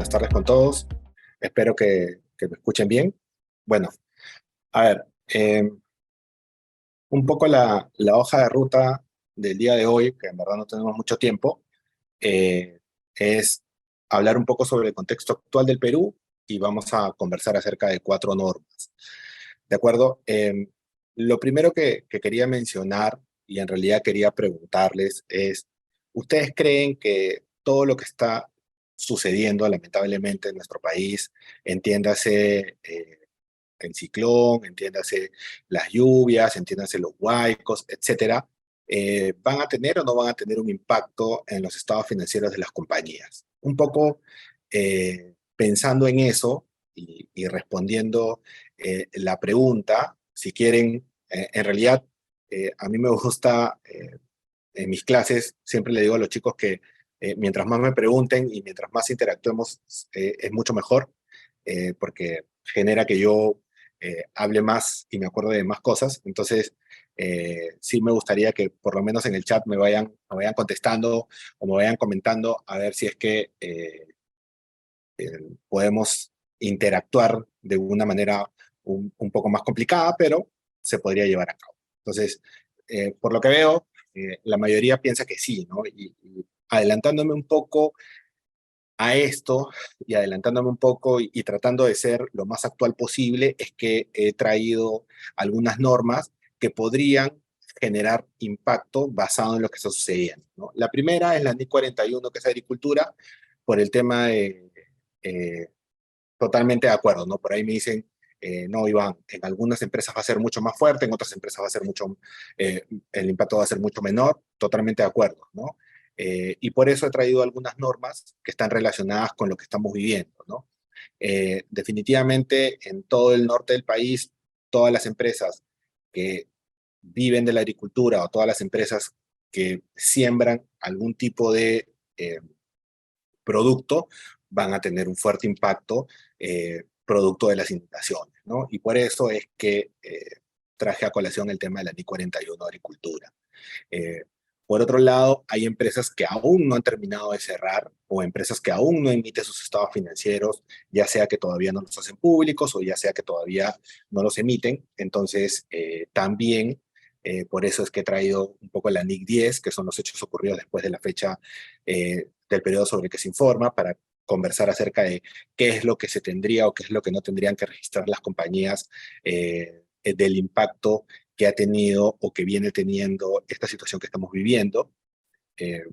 Buenas tardes con todos. Espero que me escuchen bien. Bueno, a ver, un poco la hoja de ruta del día de hoy, que en verdad no tenemos mucho tiempo, es hablar un poco sobre el contexto actual del Perú y vamos a conversar acerca de 4 normas. ¿De acuerdo? Lo primero que quería mencionar y en realidad quería preguntarles es, ¿ustedes creen que todo lo que está sucediendo lamentablemente en nuestro país, entiéndase el ciclón, entiéndase las lluvias, entiéndase los huaicos, etcétera, van a tener o no van a tener un impacto en los estados financieros de las compañías? Un poco pensando en eso y respondiendo la pregunta, si quieren, en realidad, a mí me gusta, en mis clases, siempre le digo a los chicos que mientras más me pregunten y mientras más interactuemos, es mucho mejor, porque genera que yo hable más y me acuerde de más cosas. Entonces, sí me gustaría que por lo menos en el chat me vayan contestando o me vayan comentando a ver si es que podemos interactuar de una manera un poco más complicada, pero se podría llevar a cabo. Entonces, por lo que veo, la mayoría piensa que sí, ¿no? Y adelantándome un poco a esto y adelantándome un poco y tratando de ser lo más actual posible, es que he traído algunas normas que podrían generar impacto basado en lo que está sucediendo, ¿no? La primera es la NIC 41, que es agricultura, por el tema de eh, totalmente de acuerdo, ¿no? Por ahí me dicen, no, Iván, en algunas empresas va a ser mucho más fuerte, en otras empresas va a ser el impacto va a ser mucho menor, totalmente de acuerdo, ¿no? Y por eso he traído algunas normas que están relacionadas con lo que estamos viviendo, ¿no? Definitivamente en todo el norte del país, todas las empresas que viven de la agricultura o todas las empresas que siembran algún tipo de producto van a tener un fuerte impacto producto de las inundaciones, ¿no? Y por eso es que traje a colación el tema de la NI 41 agricultura. Eh, por otro lado, hay empresas que aún no han terminado de cerrar o empresas que aún no emiten sus estados financieros, ya sea que todavía no los hacen públicos o ya sea que todavía no los emiten. Entonces, también por eso es que he traído un poco la NIC 10, que son los hechos ocurridos después de la fecha del periodo sobre el que se informa, para conversar acerca de qué es lo que se tendría o qué es lo que no tendrían que registrar las compañías del impacto que ha tenido o que viene teniendo esta situación que estamos viviendo. Eh,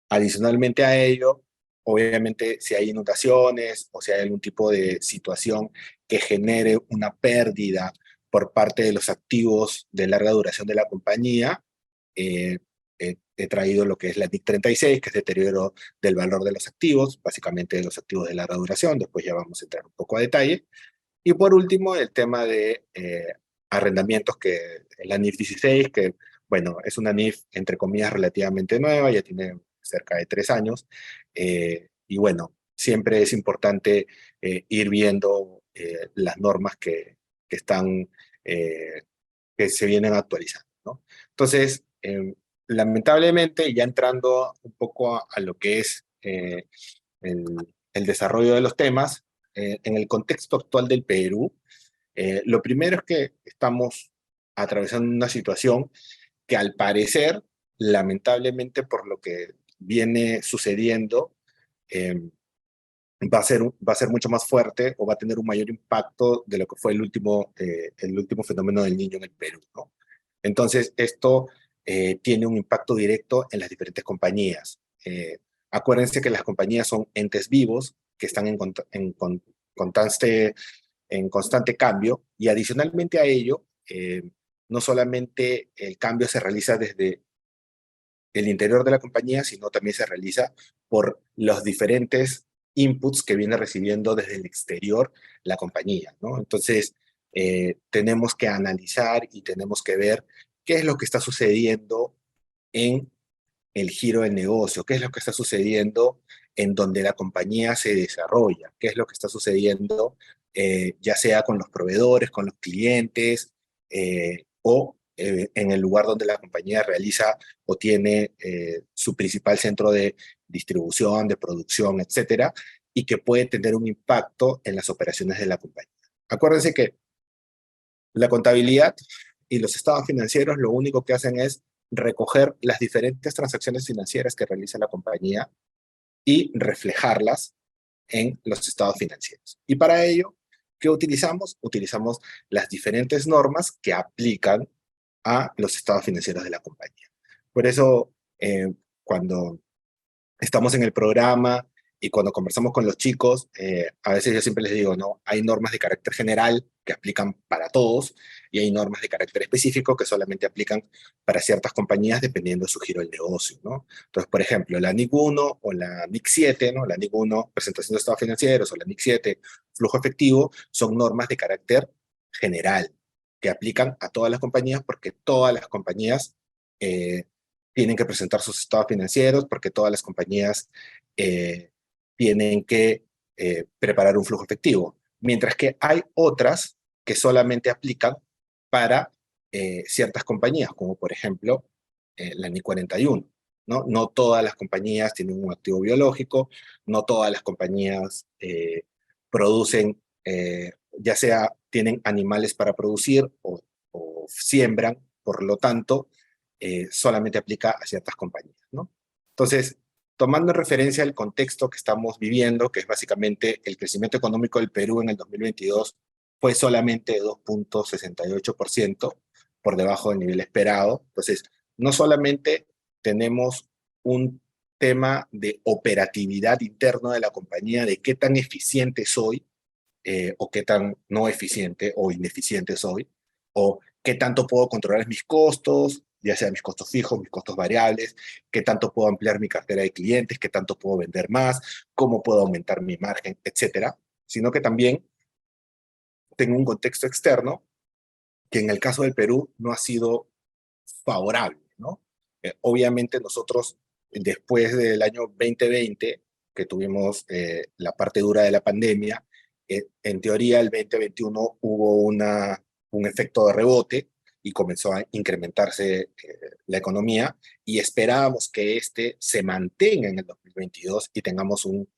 Adicionalmente a ello, obviamente si hay inundaciones o si hay algún tipo de situación que genere una pérdida por parte de los activos de larga duración de la compañía, eh, he traído lo que es la NIC 36, que es deterioro del valor de los activos, básicamente de los activos de larga duración. Después ya vamos a entrar un poco a detalle. Y por último, el tema de arrendamientos, que es la NIF 16, que, bueno, es una NIF, entre comillas, relativamente nueva, ya tiene cerca de 3 años. Y bueno, siempre es importante ir viendo las normas que están, eh, que se vienen actualizando, ¿no? Entonces, lamentablemente, ya entrando un poco a lo que es el, el desarrollo de los temas, en el contexto actual del Perú, lo primero es que estamos atravesando una situación que al parecer, lamentablemente por lo que viene sucediendo, eh, va a ser mucho más fuerte o va a tener un mayor impacto de lo que fue el último fenómeno del Niño en el Perú, ¿no? Entonces, esto tiene un impacto directo en las diferentes compañías. Acuérdense que las compañías son entes vivos que están constante, en constante cambio, y adicionalmente a ello, no solamente el cambio se realiza desde el interior de la compañía, sino también se realiza por los diferentes inputs que viene recibiendo desde el exterior la compañía, ¿no? Entonces, tenemos que analizar y tenemos que ver qué es lo que está sucediendo en el giro del negocio, qué es lo que está sucediendo en donde la compañía se desarrolla, qué es lo que está sucediendo, ya sea con los proveedores, con los clientes, o en el lugar donde la compañía realiza o tiene su principal centro de distribución, de producción, etcétera. y que puede tener un impacto en las operaciones de la compañía. Acuérdense que la contabilidad y los estados financieros lo único que hacen es recoger las diferentes transacciones financieras que realiza la compañía y reflejarlas en los estados financieros. Y para ello, ¿qué utilizamos? Utilizamos las diferentes normas que aplican a los estados financieros de la compañía. Por eso, cuando estamos en el programa y cuando conversamos con los chicos, a veces yo siempre les digo, ¿no? Hay normas de carácter general que aplican para todos y hay normas de carácter específico que solamente aplican para ciertas compañías dependiendo de su giro del negocio, ¿no? Entonces, por ejemplo, la NIC 1 o la NIC 7, ¿no? La NIC 1, presentación de estados financieros, o la NIC 7, flujo efectivo, son normas de carácter general que aplican a todas las compañías porque todas las compañías eh, tienen que presentar sus estados financieros, porque todas las compañías eh, tienen que preparar un flujo efectivo, mientras que hay otras que solamente aplican para ciertas compañías, como por ejemplo la NI 41. ¿No? No todas las compañías tienen un activo biológico, no todas las compañías producen, ya sea tienen animales para producir o siembran, por lo tanto, solamente aplica a ciertas compañías, ¿no? Entonces, tomando en referencia el contexto que estamos viviendo, que es básicamente el crecimiento económico del Perú en el 2022 fue solamente de 2,68%, por debajo del nivel esperado. Entonces, no solamente tenemos un tema de operatividad interno de la compañía, de qué tan eficiente soy, o qué tan no eficiente o ineficiente soy, o qué tanto puedo controlar mis costos, ya sea mis costos fijos, mis costos variables, qué tanto puedo ampliar mi cartera de clientes, qué tanto puedo vender más, cómo puedo aumentar mi margen, etcétera, sino que también tengo un contexto externo que en el caso del Perú no ha sido favorable, ¿no? Obviamente nosotros, después del año 2020, que tuvimos la parte dura de la pandemia, en teoría el 2021 hubo un efecto de rebote y comenzó a incrementarse la economía y esperábamos que este se mantenga en el 2022 y tengamos un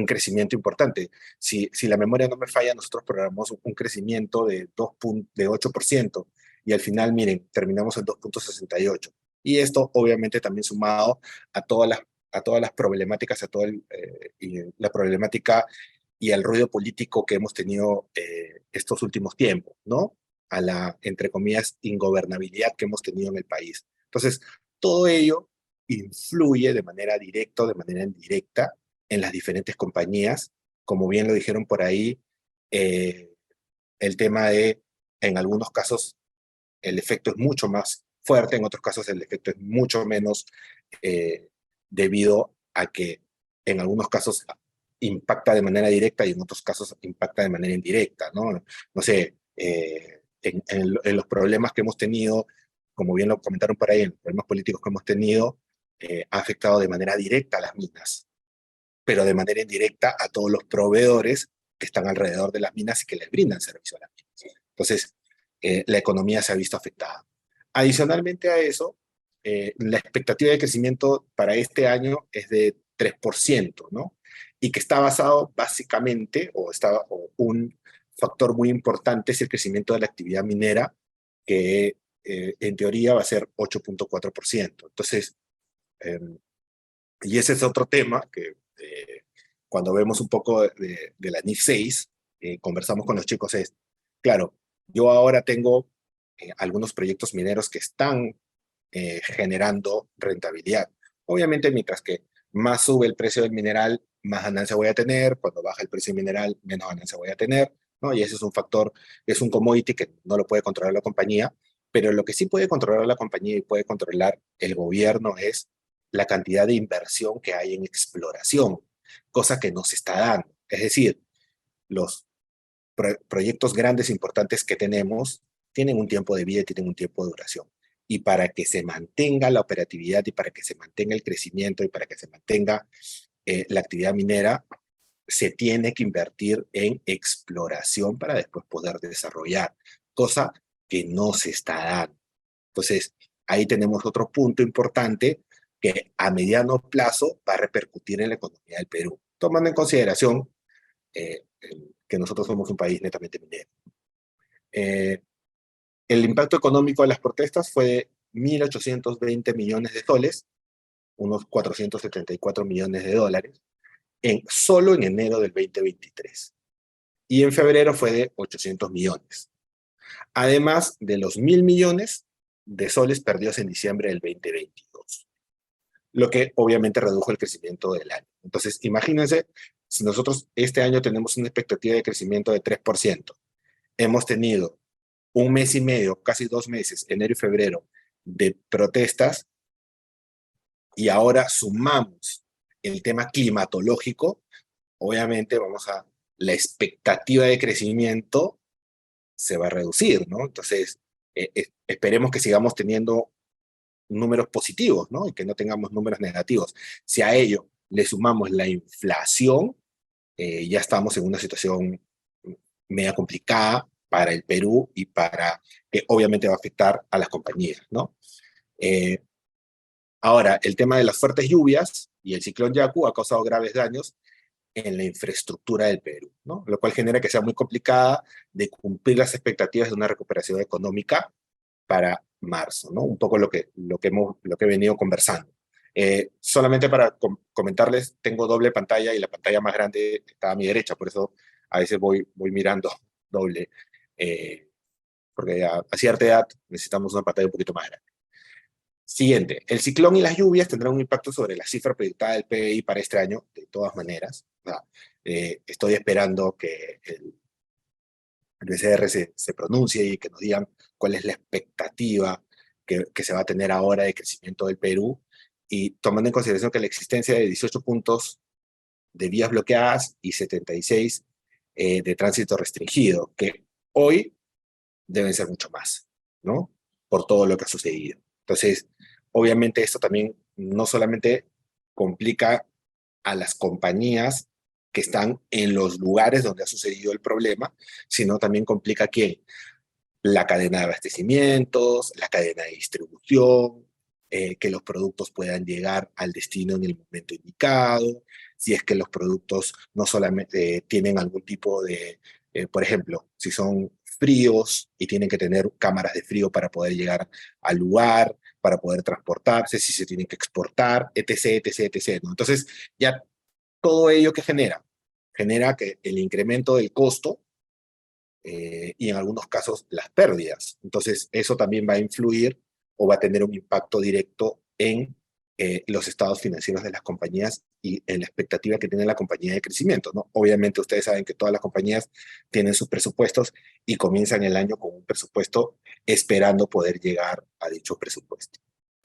crecimiento importante. Si la memoria no me falla, nosotros programamos un crecimiento de 8% y al final, miren, terminamos en 2,68. Y esto obviamente también sumado a todas las problemáticas, y la problemática y al ruido político que hemos tenido estos últimos tiempos, ¿no? A la, entre comillas, ingobernabilidad que hemos tenido en el país. Entonces, todo ello influye de manera directa o de manera indirecta en las diferentes compañías. Como bien lo dijeron por ahí, eh, el tema de, en algunos casos, el efecto es mucho más fuerte, en otros casos el efecto es mucho menos, eh, debido a que en algunos casos impacta de manera directa y en otros casos impacta de manera indirecta, ¿no? No sé, en los problemas que hemos tenido, como bien lo comentaron por ahí, en los problemas políticos que hemos tenido, ha afectado de manera directa a las minas, pero de manera indirecta a todos los proveedores que están alrededor de las minas y que les brindan servicio a las minas. Entonces, la economía se ha visto afectada. Adicionalmente a eso, la expectativa de crecimiento para este año es de 3%, ¿no? Y que está basado básicamente, o un factor muy importante es el crecimiento de la actividad minera, que en teoría va a ser 8,4%. Entonces, eh, y ese es otro tema que cuando vemos un poco de la NIF 6, conversamos con los chicos, es, claro, yo ahora tengo algunos proyectos mineros que están generando rentabilidad. Obviamente, mientras que más sube el precio del mineral, más ganancia voy a tener, cuando baja el precio del mineral, menos ganancia voy a tener, ¿no? Y ese es un factor, es un commodity que no lo puede controlar la compañía, pero lo que sí puede controlar la compañía y puede controlar el gobierno es la cantidad de inversión que hay en exploración, cosa que no se está dando. Es decir, los proyectos grandes, importantes que tenemos, tienen un tiempo de vida y tienen un tiempo de duración. Y para que se mantenga la operatividad y para que se mantenga el crecimiento y para que se mantenga la actividad minera, se tiene que invertir en exploración para después poder desarrollar, cosa que no se está dando. Entonces, ahí tenemos otro punto importante que a mediano plazo va a repercutir en la economía del Perú. tomando en consideración que nosotros somos un país netamente minero. Eh, el impacto económico de las protestas fue de 1.820 millones de soles, unos 474 millones de dólares, solo en enero del 2023. Y en febrero fue de 800 millones. Además de los 1.000 millones de soles perdidos en diciembre del 2022, lo que obviamente redujo el crecimiento del año. Entonces, imagínense, si nosotros este año tenemos una expectativa de crecimiento de 3%, hemos tenido un mes y medio, casi 2 meses, enero y febrero, de protestas, y ahora sumamos el tema climatológico, obviamente la expectativa de crecimiento se va a reducir, ¿no? Entonces, esperemos que sigamos teniendo números positivos, ¿no? Y que no tengamos números negativos. Si a ello le sumamos la inflación, ya estamos en una situación media complicada para el Perú y que obviamente va a afectar a las compañías, ¿no? Eh, Ahora, el tema de las fuertes lluvias y el ciclón Yaku ha causado graves daños en la infraestructura del Perú, ¿no? Lo cual genera que sea muy complicada de cumplir las expectativas de una recuperación económica para marzo, ¿no? Un poco lo que he venido conversando. Solamente para comentarles, tengo doble pantalla y la pantalla más grande está a mi derecha, por eso a veces voy mirando doble, porque a cierta edad necesitamos una pantalla un poquito más grande. Siguiente, el ciclón y las lluvias tendrán un impacto sobre la cifra proyectada del PBI para este año, de todas maneras. O sea, estoy esperando que el BCR se pronuncie y que nos digan cuál es la expectativa que se va a tener ahora de crecimiento del Perú, y tomando en consideración que la existencia de 18 puntos de vías bloqueadas y 76 de tránsito restringido, que hoy deben ser mucho más, ¿no? Por todo lo que ha sucedido. Entonces, obviamente esto también no solamente complica a las compañías que están en los lugares donde ha sucedido el problema, sino también complica que la cadena de abastecimientos, la cadena de distribución, que los productos puedan llegar al destino en el momento indicado, si es que los productos no solamente tienen algún tipo de, por ejemplo, si son fríos y tienen que tener cámaras de frío para poder llegar al lugar, para poder transportarse, si se tienen que exportar, etc., etc., etc., ¿no? Entonces, ya todo ello que genera que el incremento del costo y en algunos casos las pérdidas. Entonces, eso también va a influir o va a tener un impacto directo en los estados financieros de las compañías y en la expectativa que tiene la compañía de crecimiento, ¿no? Obviamente ustedes saben que todas las compañías tienen sus presupuestos y comienzan el año con un presupuesto esperando poder llegar a dicho presupuesto.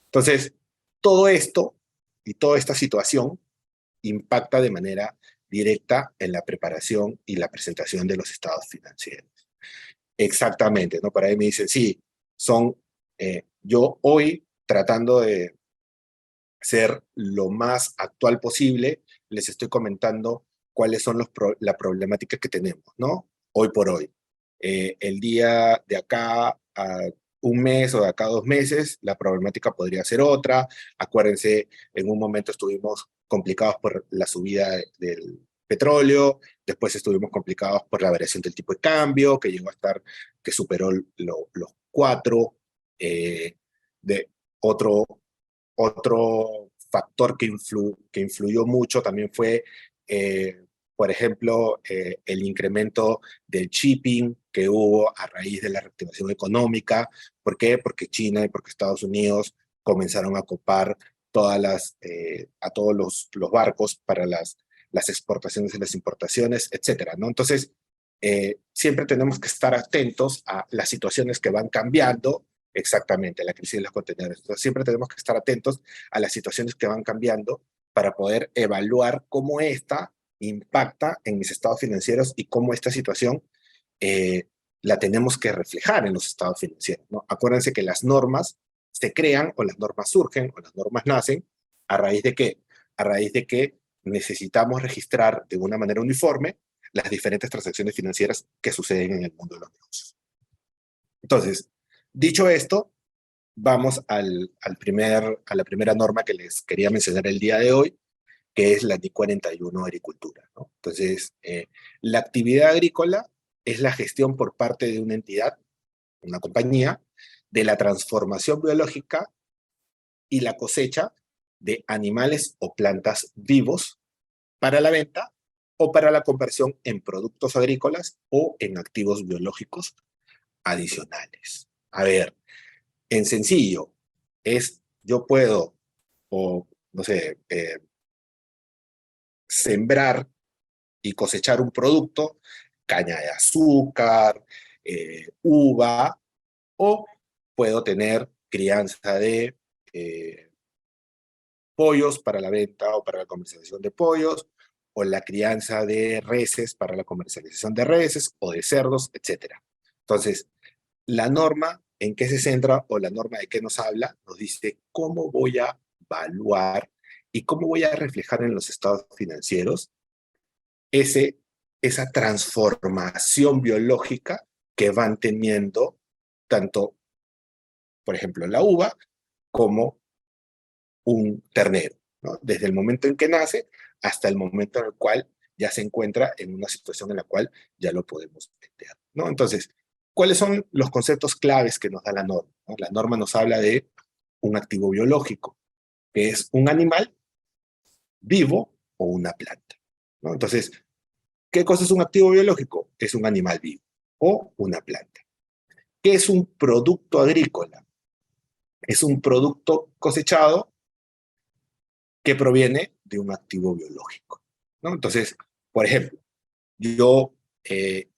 Entonces, todo esto y toda esta situación impacta de manera directa en la preparación y la presentación de los estados financieros. Exactamente, ¿no? Para ahí me dicen, sí, yo hoy tratando de ser lo más actual posible, les estoy comentando cuáles son la problemática que tenemos, ¿no? Hoy por hoy. El día de acá a un mes o de acá a 2 meses, la problemática podría ser otra. Acuérdense, en un momento estuvimos complicados por la subida del petróleo, después estuvimos complicados por la variación del tipo de cambio, que llegó a estar, que superó los 4, de otro factor que influyó mucho también fue, por ejemplo, el incremento del shipping que hubo a raíz de la reactivación económica. ¿Por qué? Porque China y porque Estados Unidos comenzaron a copar a todos los barcos para las exportaciones y las importaciones, etcétera, ¿no? Entonces, siempre tenemos que estar atentos a las situaciones que van cambiando. Exactamente, la crisis de los contenedores. Entonces, siempre tenemos que estar atentos a las situaciones que van cambiando para poder evaluar cómo esta impacta en mis estados financieros y cómo esta situación la tenemos que reflejar en los estados financieros, ¿no? Acuérdense que las normas se crean o las normas surgen o las normas nacen a raíz de qué? A raíz de que necesitamos registrar de una manera uniforme las diferentes transacciones financieras que suceden en el mundo de los negocios. Entonces, dicho esto, vamos a la primera norma que les quería mencionar el día de hoy, que es la NIC 41 Agricultura, ¿no? Entonces, la actividad agrícola es la gestión por parte de una entidad, una compañía, de la transformación biológica y la cosecha de animales o plantas vivos para la venta o para la conversión en productos agrícolas o en activos biológicos adicionales. A ver, en sencillo, yo puedo, o no sé, sembrar y cosechar un producto, caña de azúcar, uva, o puedo tener crianza de pollos para la venta o para la comercialización de pollos, o la crianza de reses para la comercialización de reses o de cerdos, etcétera. Entonces, la norma en qué se centra o la norma de qué nos habla nos dice cómo voy a evaluar y cómo voy a reflejar en los estados financieros ese, esa transformación biológica que van teniendo tanto, por ejemplo, la uva como un ternero, ¿no? Desde el momento en que nace hasta el momento en el cual ya se encuentra en una situación en la cual ya lo podemos vender, ¿no? Entonces, ¿cuáles son los conceptos claves que nos da la norma, ¿no? La norma nos habla de un activo biológico, que es un animal vivo o una planta, ¿no? Entonces, ¿qué cosa es un activo biológico? Es un animal vivo o una planta. ¿Qué es un producto agrícola? Es un producto cosechado que proviene de un activo biológico, ¿no? Entonces, por ejemplo, yo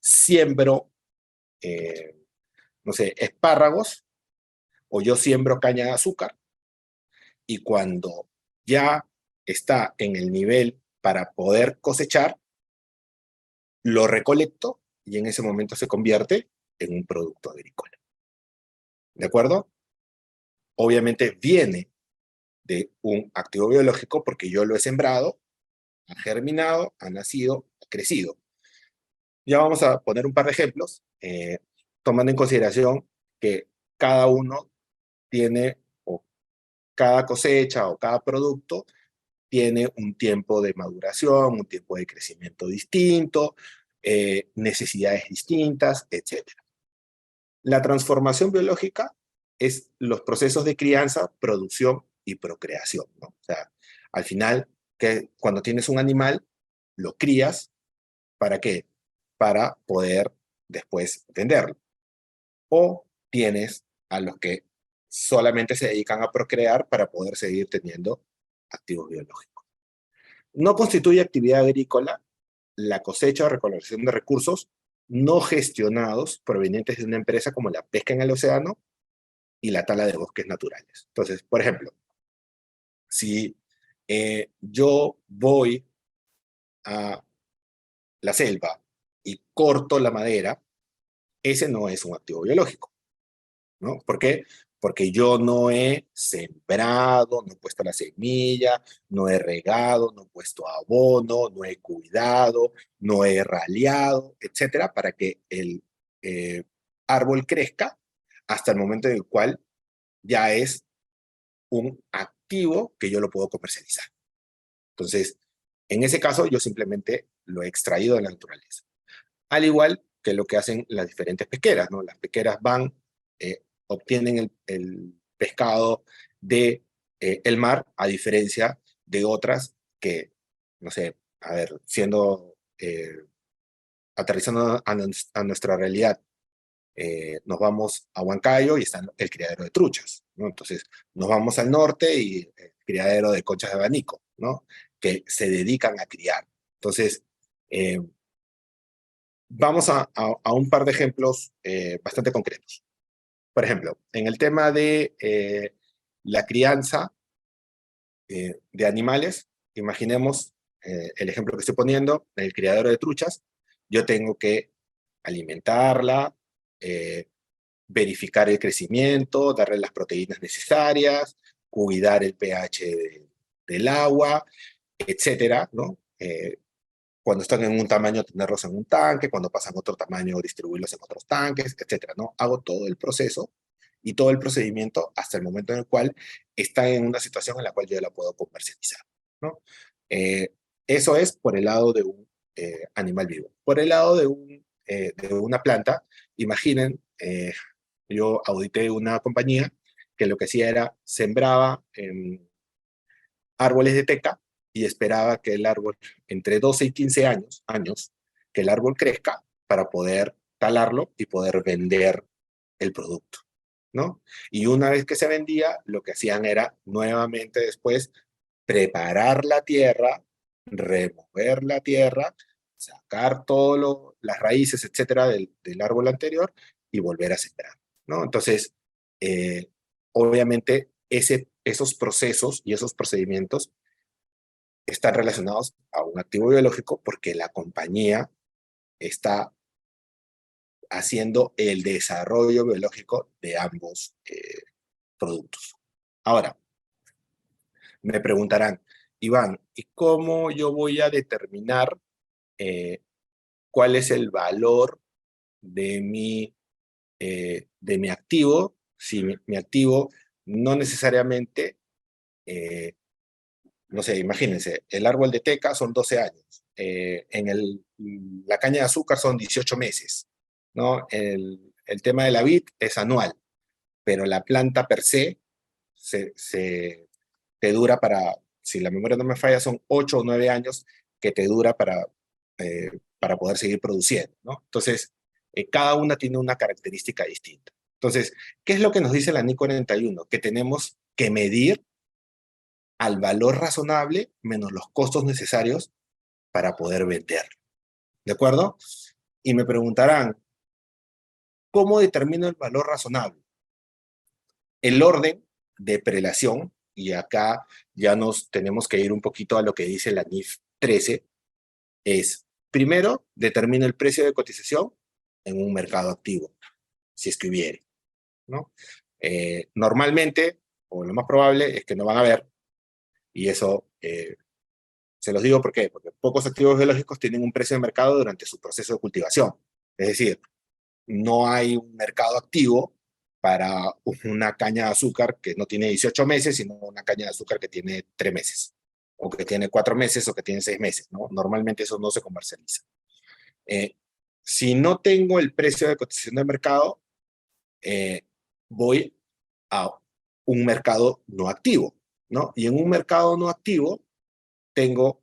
siembro, eh, no sé, espárragos o yo siembro caña de azúcar y cuando ya está en el nivel para poder cosechar, lo recolecto y en ese momento se convierte en un producto agrícola. ¿De acuerdo? Obviamente viene de un activo biológico porque yo lo he sembrado, ha germinado, ha nacido, ha crecido. Ya vamos a poner un par de ejemplos, tomando en consideración que cada uno tiene, o cada cosecha o cada producto tiene un tiempo de maduración, un tiempo de crecimiento distinto, necesidades distintas, etc. La transformación biológica es los procesos de crianza, producción y procreación, ¿no? O sea, al final, que cuando tienes un animal, lo crías, ¿para qué? Para poder después venderlo. O tienes a los que solamente se dedican a procrear para poder seguir teniendo activos biológicos. No constituye actividad agrícola la cosecha o recolección de recursos no gestionados provenientes de una empresa como la pesca en el océano y la tala de bosques naturales. Entonces, por ejemplo, si yo voy a la selva y corto la madera, ese no es un activo biológico, ¿no? ¿Por qué? Porque yo no he sembrado, no he puesto la semilla, no he regado, no he puesto abono, no he cuidado, no he raleado, etcétera, para que el eh, árbol crezca hasta el momento en el cual ya es un activo que yo lo puedo comercializar. Entonces, en ese caso, yo simplemente lo he extraído de la naturaleza. Al igual que lo que hacen las diferentes pesqueras, ¿no? Las pesqueras van, obtienen el pescado de el mar, a diferencia de otras que, no sé, a ver, aterrizando a nuestra realidad, nos vamos a Huancayo y está el criadero de truchas, ¿no? Entonces, nos vamos al norte y el criadero de conchas de abanico, ¿no? Que se dedican a criar. Entonces, eh, vamos a un par de ejemplos bastante concretos. Por ejemplo, en el tema de la crianza de animales, imaginemos el ejemplo que estoy poniendo, el criadero de truchas, yo tengo que alimentarla, eh, verificar el crecimiento, darle las proteínas necesarias, cuidar el pH del agua, etcétera, ¿no? Cuando están en un tamaño, tenerlos en un tanque, cuando pasan a otro tamaño, distribuirlos en otros tanques, etcétera, ¿no? Hago todo el proceso y todo el procedimiento hasta el momento en el cual está en una situación en la cual yo la puedo comercializar, ¿no? Eh, Eso es por el lado de un animal vivo. Por el lado de una planta, imaginen, yo audité una compañía que lo que hacía era sembraba árboles de teca y esperaba que el árbol, entre 12 y 15 años, que el árbol crezca para poder talarlo y poder vender el producto, ¿no? Y una vez que se vendía, lo que hacían era nuevamente después preparar la tierra, remover la tierra, sacar todas las raíces, etcétera, del árbol anterior y volver a sembrar, ¿no? Entonces, eh, obviamente, esos procesos y esos procedimientos están relacionados a un activo biológico porque la compañía está haciendo el desarrollo biológico de ambos productos. Ahora, me preguntarán, Iván, ¿y cómo yo voy a determinar eh, cuál es el valor de mi activo? Si mi activo no necesariamente, eh, no sé, imagínense, el árbol de teca son 12 años, la caña de azúcar son 18 meses, ¿no? El tema de la vid es anual, pero la planta per se, se te dura para, si la memoria no me falla, son 8 o 9 años que te dura para poder seguir produciendo, ¿no? Entonces, cada una tiene una característica distinta. Entonces, ¿qué es lo que nos dice la NI 41? Que tenemos que medir al valor razonable menos los costos necesarios para poder vender. ¿De acuerdo? Y me preguntarán, ¿cómo determino el valor razonable? El orden de prelación, y acá ya nos tenemos que ir un poquito a lo que dice la NIF 13, es, primero, determina el precio de cotización en un mercado activo, si es que hubiere, ¿no? Normalmente, o lo más probable, es que no van a haber, y eso se los digo porque pocos activos biológicos tienen un precio de mercado durante su proceso de cultivación. Es decir, no hay un mercado activo para una caña de azúcar que no tiene 18 meses, sino una caña de azúcar que tiene 3 meses, o que tiene 4 meses, o que tiene 6 meses, ¿no? Normalmente eso no se comercializa. Eh, si no tengo el precio de cotización del mercado, eh, voy a un mercado no activo, ¿no? Y en un mercado no activo tengo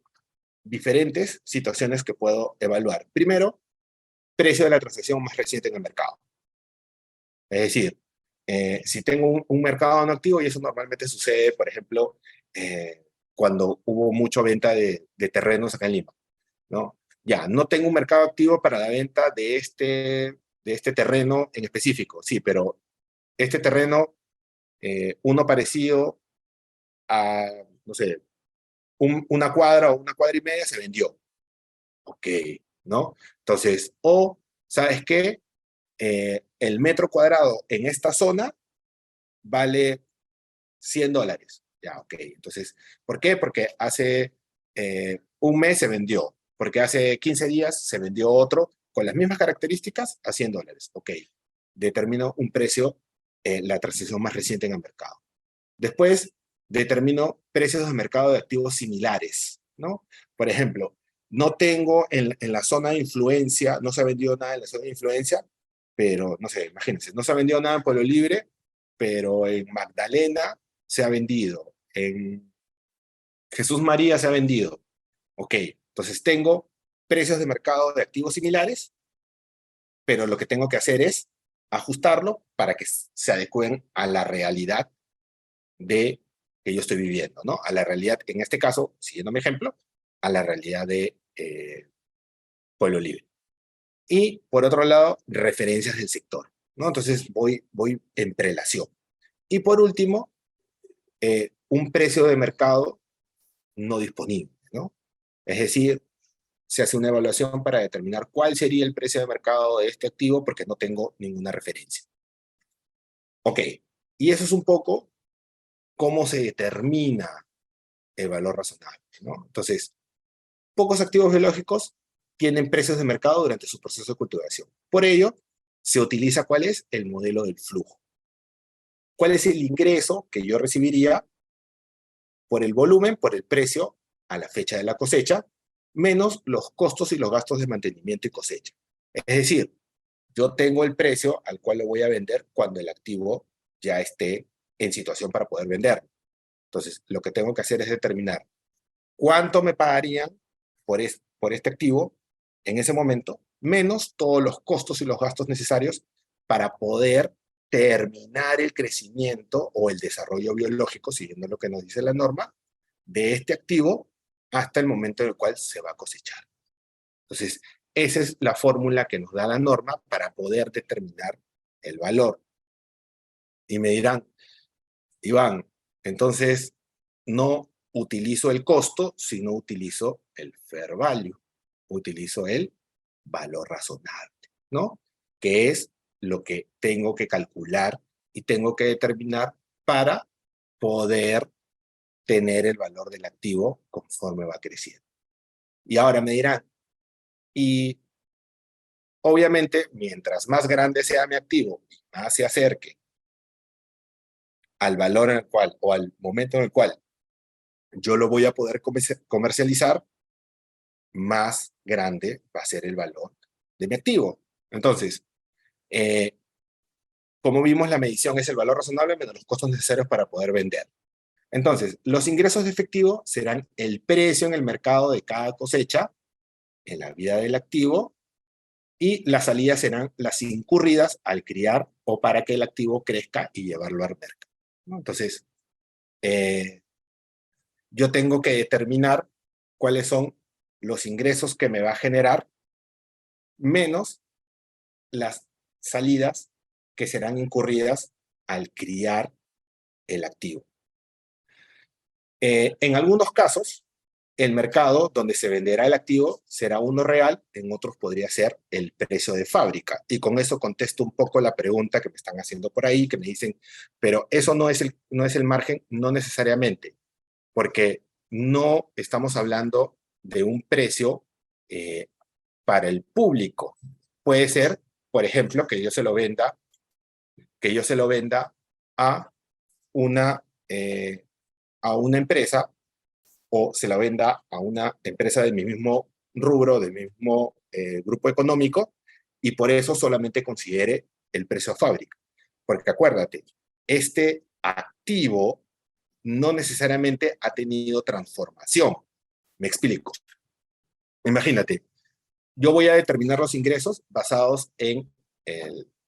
diferentes situaciones que puedo evaluar. Primero, precio de la transacción más reciente en el mercado. Es decir, si tengo un mercado no activo, y eso normalmente sucede, por ejemplo, cuando hubo mucha venta de terrenos acá en Lima, ¿no? Ya, no tengo un mercado activo para la venta de este terreno en específico, sí, pero este terreno, uno parecido a, no sé, una cuadra o una cuadra y media se vendió. Ok, ¿no? Entonces, o, ¿sabes qué? El metro cuadrado en esta zona vale $100. Ya, ok. Entonces, ¿por qué? Porque hace un mes se vendió, porque hace 15 días se vendió otro con las mismas características a $100. Ok. Determino un precio, la transacción más reciente en el mercado. Después, determino precios de mercado de activos similares, ¿no? Por ejemplo, no tengo en la zona de influencia, no se ha vendido nada en la zona de influencia, pero no sé, imagínense, no se ha vendido nada en Pueblo Libre, pero en Magdalena se ha vendido, en Jesús María se ha vendido. Ok, entonces tengo precios de mercado de activos similares, pero lo que tengo que hacer es ajustarlo para que se adecuen a la realidad de que yo estoy viviendo, ¿no? A la realidad, en este caso, siguiendo mi ejemplo, a la realidad de Pueblo Libre. Y por otro lado, referencias del sector, ¿no? Entonces voy en prelación. Y por último, un precio de mercado no disponible, ¿no? Es decir, se hace una evaluación para determinar cuál sería el precio de mercado de este activo porque no tengo ninguna referencia. Ok, y eso es un poco cómo se determina el valor razonable, ¿no? Entonces, pocos activos biológicos tienen precios de mercado durante su proceso de cultivación. Por ello, se utiliza cuál es el modelo del flujo. ¿Cuál es el ingreso que yo recibiría por el volumen, por el precio a la fecha de la cosecha, menos los costos y los gastos de mantenimiento y cosecha. Es decir, yo tengo el precio al cual lo voy a vender cuando el activo ya esté en situación para poder vender. Entonces, lo que tengo que hacer es determinar cuánto me pagarían por este activo en ese momento, menos todos los costos y los gastos necesarios para poder terminar el crecimiento o el desarrollo biológico, siguiendo lo que nos dice la norma, de este activo hasta el momento en el cual se va a cosechar. Entonces, esa es la fórmula que nos da la norma para poder determinar el valor. Y me dirán, Iván, entonces no utilizo el costo, sino utilizo el fair value, utilizo el valor razonable, ¿no? Que es lo que tengo que calcular y tengo que determinar para poder tener el valor del activo conforme va creciendo. Y ahora me dirán, y obviamente, mientras más grande sea mi activo y más se acerque al valor en el cual o al momento en el cual yo lo voy a poder comercializar, más grande va a ser el valor de mi activo. Entonces, eh, como vimos, la medición es el valor razonable menos los costos necesarios para poder vender. Entonces, los ingresos de efectivo serán el precio en el mercado de cada cosecha en la vida del activo y las salidas serán las incurridas al criar o para que el activo crezca y llevarlo al mercado, ¿no? Entonces, yo tengo que determinar cuáles son los ingresos que me va a generar menos las salidas que serán incurridas al criar el activo. En algunos casos, el mercado donde se venderá el activo será uno real, en otros podría ser el precio de fábrica. Y con eso contesto un poco la pregunta que me están haciendo por ahí, que me dicen, pero eso no es el margen, no necesariamente, porque no estamos hablando de un precio eh, para el público. Puede ser, por ejemplo, que yo se lo venda a una, eh, a una empresa o se la venda a una empresa de mi mismo rubro, del mismo grupo económico, y por eso solamente considere el precio a fábrica. Porque acuérdate, este activo no necesariamente ha tenido transformación. Me explico. Imagínate, yo voy a determinar los ingresos basados en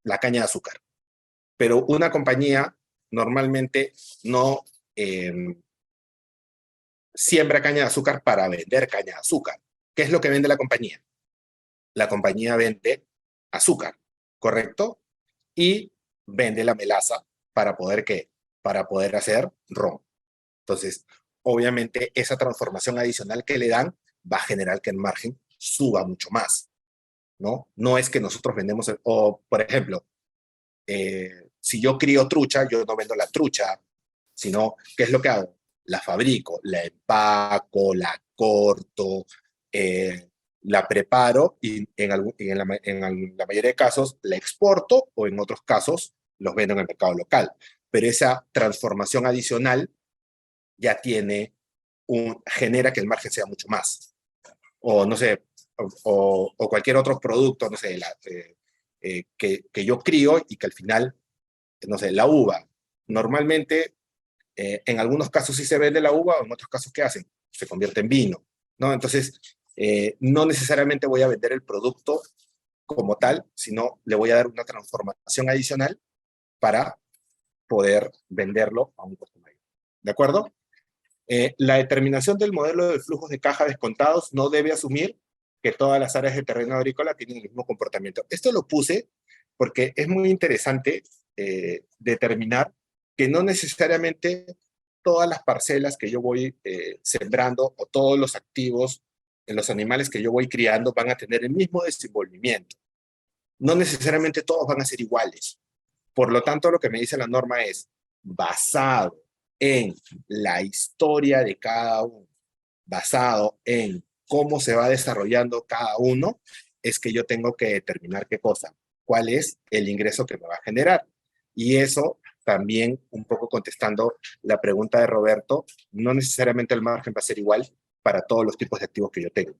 la caña de azúcar, pero una compañía normalmente no eh, siembra caña de azúcar para vender caña de azúcar. ¿Qué es lo que vende la compañía? La compañía vende azúcar, ¿correcto? Y vende la melaza para poder ¿qué? Para poder hacer ron. Entonces, obviamente, esa transformación adicional que le dan va a generar que el margen suba mucho más, ¿no? No es que nosotros vendemos, o por ejemplo, si yo crío trucha, yo no vendo la trucha, sino, ¿qué es lo que hago? La fabrico, la empaco, la corto, la preparo y en la mayoría de casos la exporto o en otros casos los vendo en el mercado local. Pero esa transformación adicional ya genera que el margen sea mucho más. O no sé, o cualquier otro producto, no sé, que yo crío y que al final, no sé, la uva. Normalmente, en algunos casos sí se vende la uva, o en otros casos, ¿qué hacen? Se convierte en vino, ¿no? Entonces, no necesariamente voy a vender el producto como tal, sino le voy a dar una transformación adicional para poder venderlo a un costo mayor. ¿De acuerdo? La determinación del modelo de flujos de caja descontados no debe asumir que todas las áreas de terreno agrícola tienen el mismo comportamiento. Esto lo puse porque es muy interesante determinar que no necesariamente todas las parcelas que yo voy sembrando o todos los activos en los animales que yo voy criando van a tener el mismo desenvolvimiento. No necesariamente todos van a ser iguales. Por lo tanto, lo que me dice la norma es, basado en la historia de cada uno, basado en cómo se va desarrollando cada uno, es que yo tengo que determinar qué cosa, cuál es el ingreso que me va a generar. Y eso también, un poco contestando la pregunta de Roberto, no necesariamente el margen va a ser igual para todos los tipos de activos que yo tengo.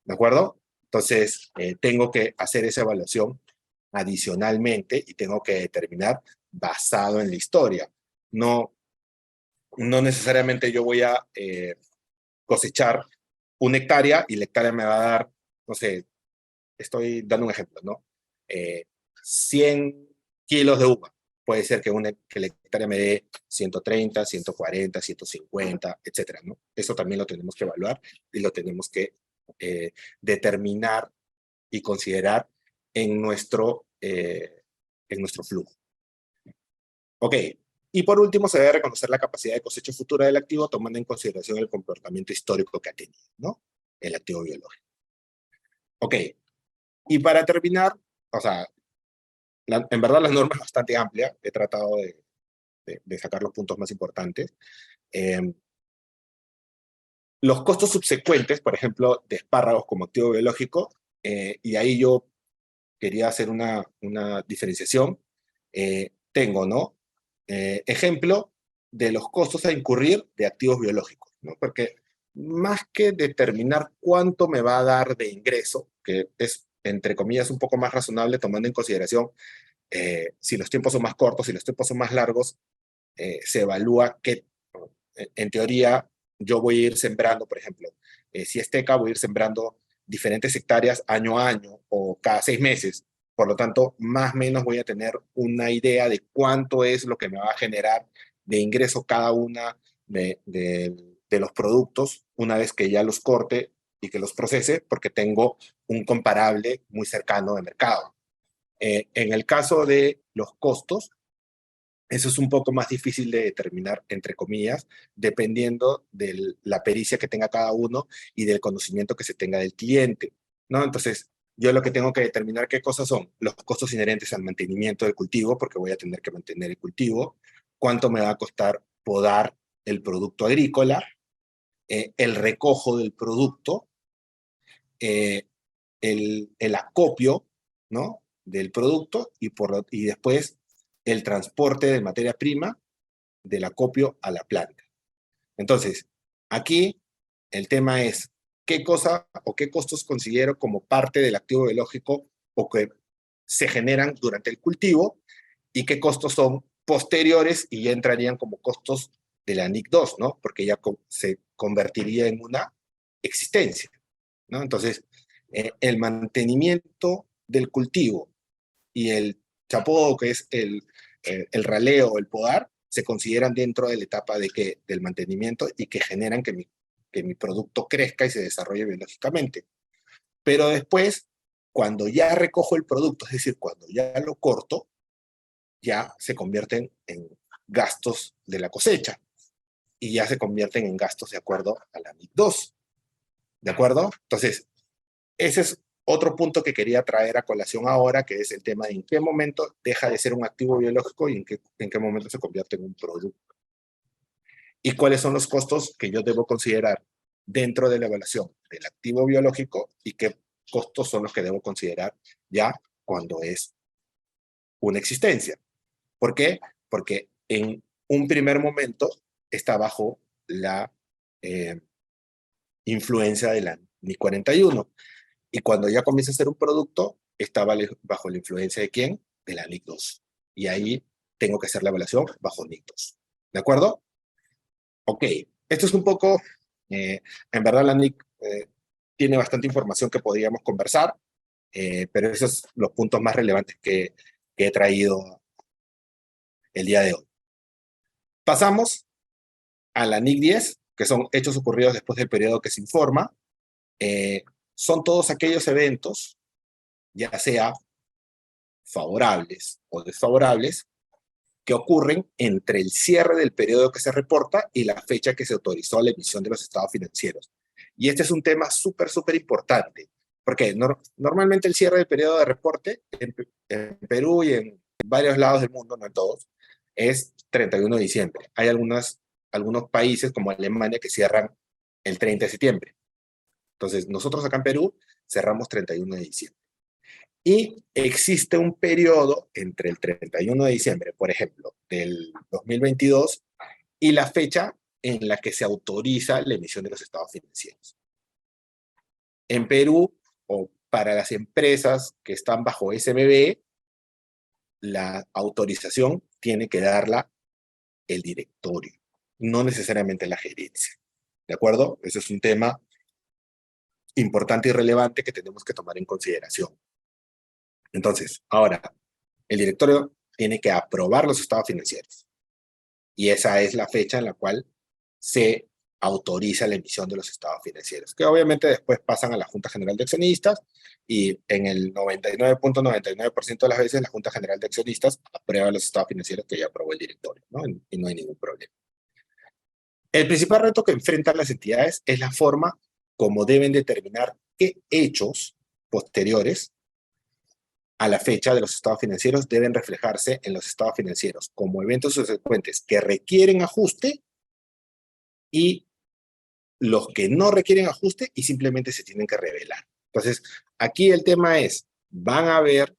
¿De acuerdo? Entonces, tengo que hacer esa evaluación adicionalmente y tengo que determinar basado en la historia. No, no necesariamente yo voy a cosechar 1 hectárea y la hectárea me va a dar, no sé, estoy dando un ejemplo, ¿no? 100 kilos de uva. Puede ser que la hectárea me dé 130, 140, 150, etcétera, ¿no? Eso también lo tenemos que evaluar y lo tenemos que determinar y considerar en nuestro flujo. Ok, y por último se debe reconocer la capacidad de cosecha futura del activo tomando en consideración el comportamiento histórico que ha tenido, ¿no? El activo biológico. Ok, y para terminar, o sea, en verdad la norma es bastante amplia, he tratado de sacar los puntos más importantes. Los costos subsecuentes, por ejemplo, de espárragos como activo biológico, y ahí yo quería hacer una diferenciación. Tengo, ¿no? Ejemplo de los costos a incurrir de activos biológicos, ¿no? Porque más que determinar cuánto me va a dar de ingreso, que es, entre comillas, un poco más razonable tomando en consideración si los tiempos son más cortos, si los tiempos son más largos, se evalúa que, en teoría, yo voy a ir sembrando, por ejemplo, si es teca, voy a ir sembrando diferentes hectáreas año a año o cada 6 meses. Por lo tanto, más o menos voy a tener una idea de cuánto es lo que me va a generar de ingreso cada una de los productos una vez que ya los corte y que los procese, porque tengo un comparable muy cercano de mercado. En el caso de los costos, eso es un poco más difícil de determinar, entre comillas, dependiendo de la pericia que tenga cada uno y del conocimiento que se tenga del cliente, ¿no? Entonces, yo lo que tengo que determinar qué cosas son los costos inherentes al mantenimiento del cultivo, porque voy a tener que mantener el cultivo, cuánto me va a costar podar el producto agrícola, el recojo del producto, eh, el acopio, ¿no? Del producto y después el transporte de materia prima del acopio a la planta. Entonces, aquí el tema es qué cosa o qué costos considero como parte del activo biológico o que se generan durante el cultivo y qué costos son posteriores y ya entrarían como costos de la NIC 2, ¿no? Porque ya se convertiría en una existencia, ¿no? Entonces, el mantenimiento del cultivo y el chapodo, que es el raleo, el podar, se consideran dentro de la etapa del mantenimiento y que generan que mi producto crezca y se desarrolle biológicamente. Pero después, cuando ya recojo el producto, es decir, cuando ya lo corto, ya se convierten en gastos de la cosecha y ya se convierten en gastos de acuerdo a la NIC 2. ¿De acuerdo? Entonces, ese es otro punto que quería traer a colación ahora, que es el tema de en qué momento deja de ser un activo biológico y en qué momento se convierte en un producto. Y cuáles son los costos que yo debo considerar dentro de la evaluación del activo biológico y qué costos son los que debo considerar ya cuando es una existencia. ¿Por qué? Porque en un primer momento está bajo la eh, influencia de la NI 41. Y cuando ya comienza a ser un producto, está bajo la influencia de quién? De la NIC 2. Y ahí tengo que hacer la evaluación bajo NIC 2. ¿De acuerdo? Ok. Esto es un poco, en verdad la NIC tiene bastante información que podríamos conversar, pero esos son los puntos más relevantes que he traído el día de hoy. Pasamos a la NIC 10, que son hechos ocurridos después del periodo que se informa. Son todos aquellos eventos, ya sea favorables o desfavorables, que ocurren entre el cierre del periodo que se reporta y la fecha que se autorizó la emisión de los estados financieros. Y este es un tema súper importante, porque normalmente el cierre del periodo de reporte en Perú y en varios lados del mundo, no en todos, es 31 de diciembre. Hay algunos países como Alemania que cierran el 30 de septiembre. Entonces, nosotros acá en Perú cerramos 31 de diciembre. Y existe un periodo entre el 31 de diciembre, por ejemplo, del 2022 y la fecha en la que se autoriza la emisión de los estados financieros. En Perú, o para las empresas que están bajo SBB, la autorización tiene que darla el directorio, no necesariamente la gerencia. ¿De acuerdo? Ese es un tema importante y relevante que tenemos que tomar en consideración. Entonces, ahora, el directorio tiene que aprobar los estados financieros. Y esa es la fecha en la cual se autoriza la emisión de los estados financieros, que obviamente después pasan a la Junta General de Accionistas y en el 99.99% de las veces la Junta General de Accionistas aprueba los estados financieros que ya aprobó el directorio, ¿no? Y no hay ningún problema. El principal reto que enfrentan las entidades es la forma como deben determinar qué hechos posteriores a la fecha de los estados financieros deben reflejarse en los estados financieros como eventos subsecuentes que requieren ajuste y los que no requieren ajuste y simplemente se tienen que revelar. Entonces, aquí el tema es, van a haber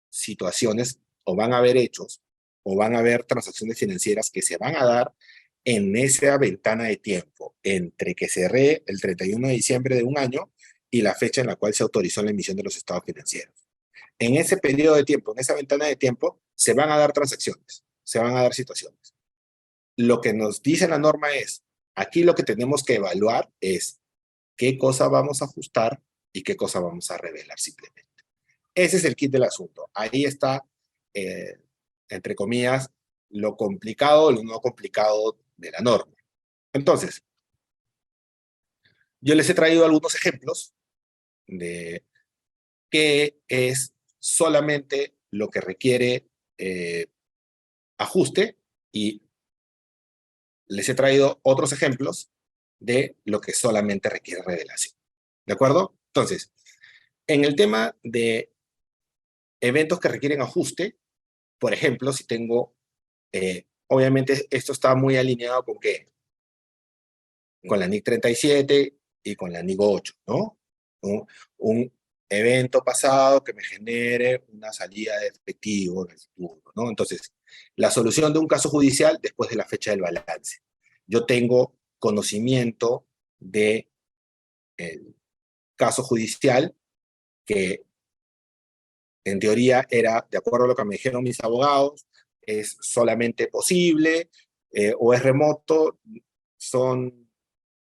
situaciones o van a haber hechos o van a haber transacciones financieras que se van a dar en esa ventana de tiempo entre que cerré el 31 de diciembre de un año y la fecha en la cual se autorizó la emisión de los estados financieros. En ese periodo de tiempo, en esa ventana de tiempo, se van a dar transacciones, se van a dar situaciones. Lo que nos dice la norma es, aquí lo que tenemos que evaluar es qué cosa vamos a ajustar y qué cosa vamos a revelar simplemente. Ese es el kit del asunto. Ahí está, entre comillas, lo complicado, lo no complicado de la norma. Entonces, yo les he traído algunos ejemplos de qué es solamente lo que requiere ajuste y les he traído otros ejemplos de lo que solamente requiere revelación. ¿De acuerdo? Entonces, en el tema de eventos que requieren ajuste, por ejemplo, si tengo, obviamente esto está muy alineado con ¿qué? Con la NIC 37 y con la NIC 8, ¿no? Un evento pasado que me genere una salida de efectivo en el futuro, ¿no? Entonces, la solución de un caso judicial después de la fecha del balance. Yo tengo conocimiento de el caso judicial que en teoría era, de acuerdo a lo que me dijeron mis abogados, es solamente posible o es remoto, son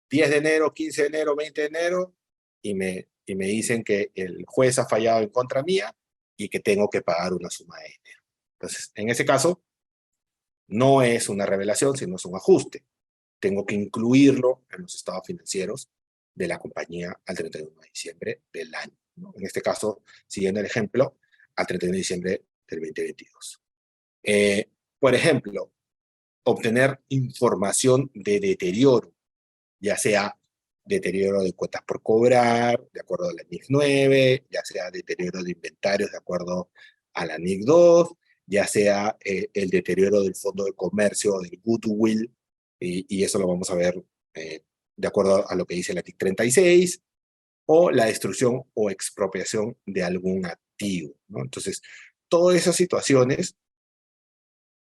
10 de enero, 15 de enero, 20 de enero, y me dicen que el juez ha fallado en contra mía y que tengo que pagar una suma de dinero. Entonces, en ese caso, no es una revelación, sino es un ajuste. Tengo que incluirlo en los estados financieros de la compañía al 31 de diciembre del año, ¿no? En este caso, siguiendo el ejemplo, al 31 de diciembre del 2022. Por ejemplo, obtener información de deterioro, ya sea deterioro de cuotas por cobrar, de acuerdo a la NIC 9, ya sea deterioro de inventarios de acuerdo a la NIC 2, ya sea el deterioro del fondo de comercio, del goodwill, y eso lo vamos a ver de acuerdo a lo que dice la TIC 36, o la destrucción o expropiación de algún activo, ¿no? Entonces, todas esas situaciones,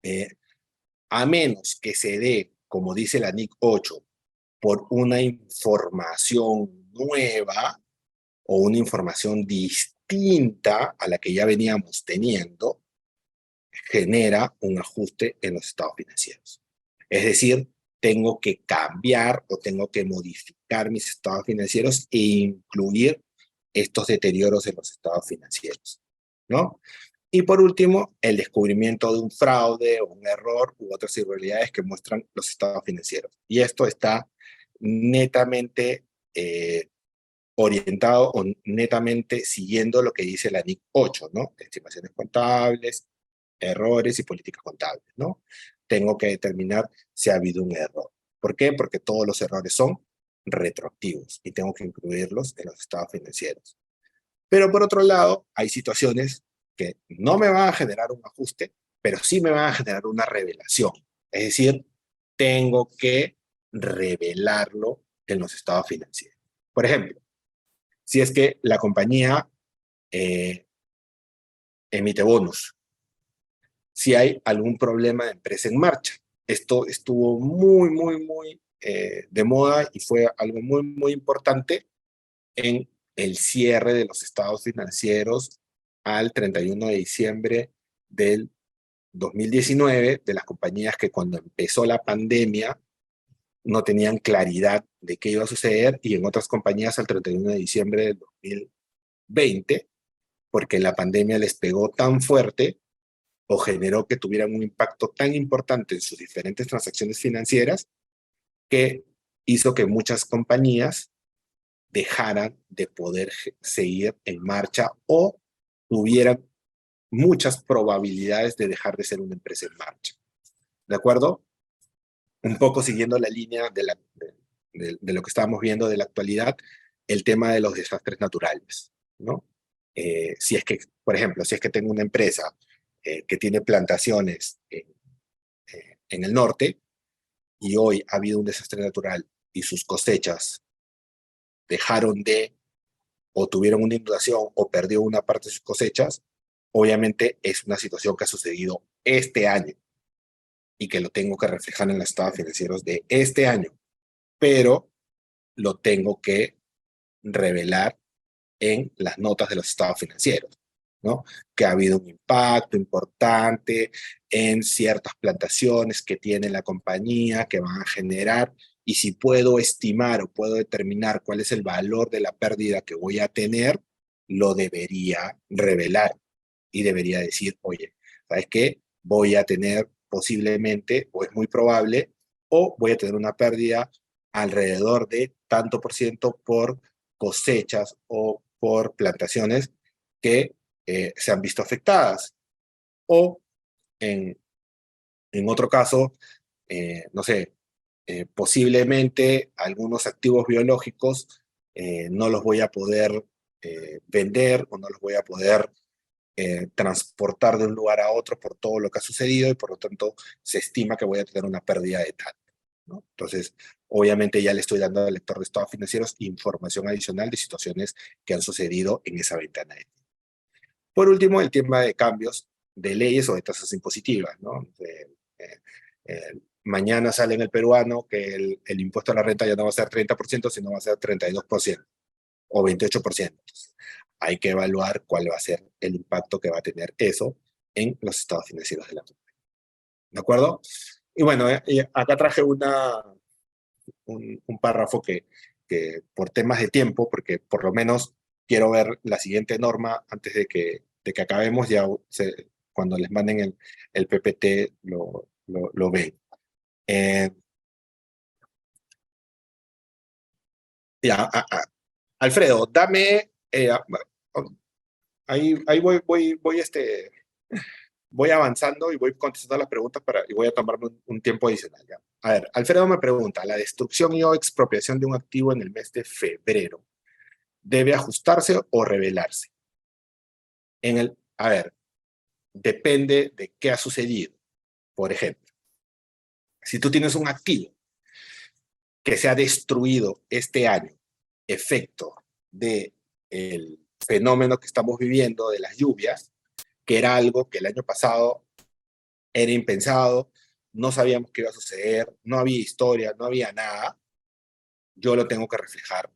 eh, a menos que se dé, como dice la NIC 8, por una información nueva o una información distinta a la que ya veníamos teniendo, genera un ajuste en los estados financieros. Es decir, tengo que cambiar o tengo que modificar mis estados financieros e incluir estos deterioros en los estados financieros, ¿no? Y por último, el descubrimiento de un fraude o un error u otras irregularidades que muestran los estados financieros. Y esto está netamente orientado o netamente siguiendo lo que dice la NIC 8, ¿no? Estimaciones contables, errores y políticas contables, ¿no? Tengo que determinar si ha habido un error. ¿Por qué? Porque todos los errores son retroactivos y tengo que incluirlos en los estados financieros. Pero por otro lado, hay situaciones que no me van a generar un ajuste, pero sí me van a generar una revelación. Es decir, tengo que revelarlo en los estados financieros. Por ejemplo, si es que la compañía eh, emite bonos, si hay algún problema de empresa en marcha. Esto estuvo muy de moda y fue algo muy, muy importante en el cierre de los estados financieros al 31 de diciembre del 2019, de las compañías que cuando empezó la pandemia no tenían claridad de qué iba a suceder, y en otras compañías al 31 de diciembre del 2020, porque la pandemia les pegó tan fuerte o generó que tuvieran un impacto tan importante en sus diferentes transacciones financieras que hizo que muchas compañías dejaran de poder seguir en marcha o tuvieran muchas probabilidades de dejar de ser una empresa en marcha. ¿De acuerdo? Un poco siguiendo la línea de lo que estábamos viendo de la actualidad, el tema de los desastres naturales, ¿no? Si es que, por ejemplo, si es que tengo una empresa que tiene plantaciones en el norte y hoy ha habido un desastre natural y sus cosechas dejaron de, o tuvieron una inundación o perdió una parte de sus cosechas, obviamente es una situación que ha sucedido este año y que lo tengo que reflejar en los estados financieros de este año, pero lo tengo que revelar en las notas de los estados financieros, ¿no? Que ha habido un impacto importante en ciertas plantaciones que tiene la compañía que van a generar, y si puedo estimar o puedo determinar cuál es el valor de la pérdida que voy a tener, lo debería revelar y debería decir, oye, ¿sabes qué? Voy a tener posiblemente, o es muy probable, o voy a tener una pérdida alrededor de tanto por ciento por cosechas o por plantaciones que se han visto afectadas. O en, en otro caso, no sé, posiblemente algunos activos biológicos no los voy a poder vender o no los voy a poder transportar de un lugar a otro por todo lo que ha sucedido, y por lo tanto se estima que voy a tener una pérdida de tal, ¿no? Entonces, obviamente ya le estoy dando al lector de estados financieros información adicional de situaciones que han sucedido en esa ventana de tiempo. Por último, el tema de cambios de leyes o de tasas impositivas, ¿no? Mañana sale en el peruano que el impuesto a la renta ya no va a ser 30%, sino va a ser 32% o 28%. Hay que evaluar cuál va a ser el impacto que va a tener eso en los estados financieros de la compañía. ¿De acuerdo? Y bueno, acá traje un párrafo que por temas de tiempo, porque por lo menos quiero ver la siguiente norma antes de que acabemos, ya cuando les manden el PPT lo ven. Eh, ya, Alfredo, dame, ahí voy avanzando y voy contestando las preguntas y voy a tomarme un tiempo adicional. ¿Ya? A ver, Alfredo me pregunta, ¿la destrucción y o expropiación de un activo en el mes de febrero debe ajustarse o revelarse? A ver, depende de qué ha sucedido. Por ejemplo, si tú tienes un activo que se ha destruido este año, efecto del fenómeno que estamos viviendo de las lluvias, que era algo que el año pasado era impensado, no sabíamos qué iba a suceder, no había historia, no había nada, yo lo tengo que reflejar